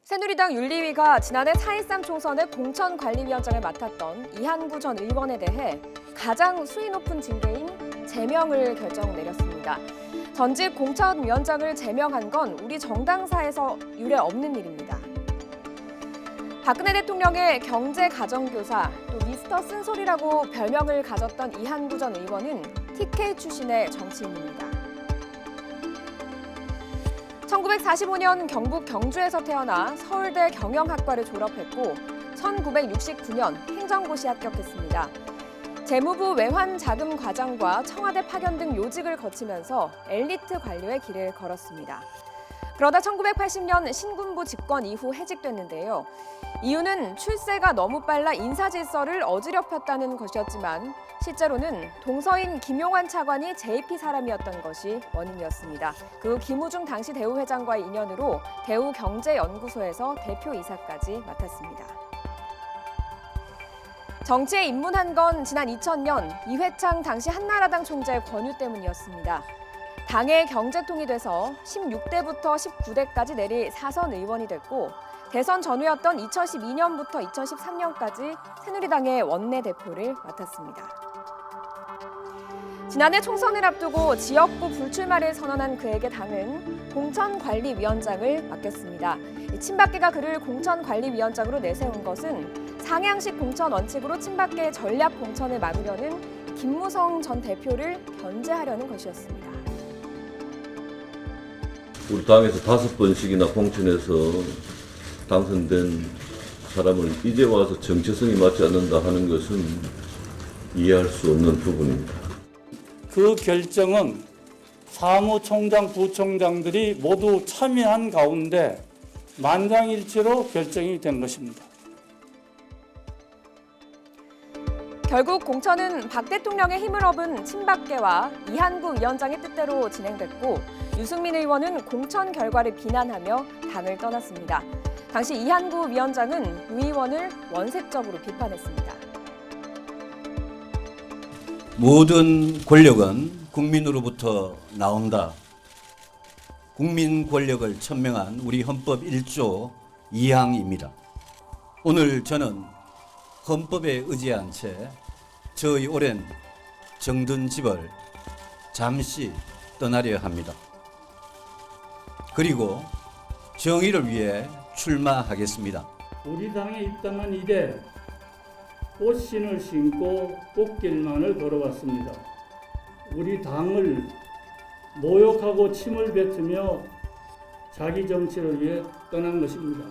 새누리당 윤리위가 지난해 4.13 총선의 공천관리위원장을 맡았던 이한구 전 의원에 대해 가장 수위 높은 징계인 제명을 결정 내렸습니다. 전직 공천위원장을 제명한 건 우리 정당사에서 유례 없는 일입니다. 박근혜 대통령의 경제 가정교사, 또 미스터 쓴소리라고 별명을 가졌던 이한구 전 의원은 TK 출신의 정치인입니다. 1945년 경북 경주에서 태어나 서울대 경영학과를 졸업했고 1969년 행정고시 합격했습니다. 재무부 외환자금과장과 청와대 파견 등 요직을 거치면서 엘리트 관료의 길을 걸었습니다. 그러다 1980년 신군부 집권 이후 해직됐는데요. 이유는 출세가 너무 빨라 인사질서를 어지럽혔다는 것이었지만 실제로는 동서인 김용환 차관이 JP 사람이었던 것이 원인이었습니다. 그 김우중 당시 대우회장과의 인연으로 대우경제연구소에서 대표이사까지 맡았습니다. 정치에 입문한 건 지난 2000년 이회창 당시 한나라당 총재의 권유 때문이었습니다. 당의 경제통이 돼서 16대부터 19대까지 내리 사선 의원이 됐고 대선 전후였던 2012년부터 2013년까지 새누리당의 원내대표를 맡았습니다. 지난해 총선을 앞두고 지역구 불출마를 선언한 그에게 당은 공천관리위원장을 맡겼습니다. 친박계가 그를 공천관리위원장으로 내세운 것은 상향식 공천 원칙으로 친박계의 전략 공천을 막으려는 김무성 전 대표를 견제하려는 것이었습니다. 우리 당에서 5번씩이나 공천해서 당선된 사람을 이제 와서 정체성이 맞지 않는다 하는 것은 이해할 수 없는 부분입니다. 그 결정은 사무총장, 부총장들이 모두 참여한 가운데 만장일치로 결정이 된 것입니다. 결국 공천은 박 대통령의 힘을 얻은 친박계와 이한구 위원장의 뜻대로 진행됐고 유승민 의원은 공천 결과를 비난하며 당을 떠났습니다. 당시 이한구 위원장은 유 의원을 원색적으로 비판했습니다. 모든 권력은 국민으로부터 나온다. 국민 권력을 천명한 우리 헌법 1조 2항입니다. 오늘 저는 헌법에 의지한 채 저의 오랜 정든 집을 잠시 떠나려 합니다. 그리고 정의를 위해 출마하겠습니다. 우리 당에 입당한 이래 꽃신을 신고 꽃길만을 걸어왔습니다. 우리 당을 모욕하고 침을 뱉으며 자기 정치를 위해 떠난 것입니다.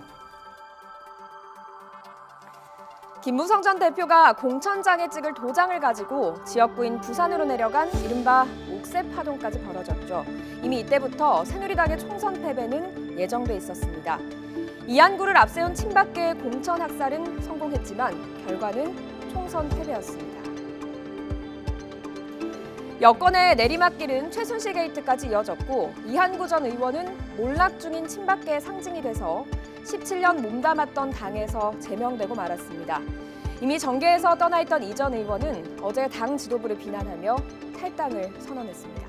김무성 전 대표가 공천장에 찍을 도장을 가지고 지역구인 부산으로 내려간 이른바 옥새 파동까지 벌어졌죠. 이미 이때부터 새누리당의 총선 패배는 예정돼 있었습니다. 이한구를 앞세운 친박계의 공천 학살은 성공했지만 결과는 총선 패배였습니다. 여권의 내리막길은 최순실 게이트까지 이어졌고 이한구 전 의원은 몰락 중인 친박계의 상징이 돼서 17년 몸담았던 당에서 제명되고 말았습니다. 이미 정계에서 떠나 있던 이 전 의원은 어제 당 지도부를 비난하며 탈당을 선언했습니다.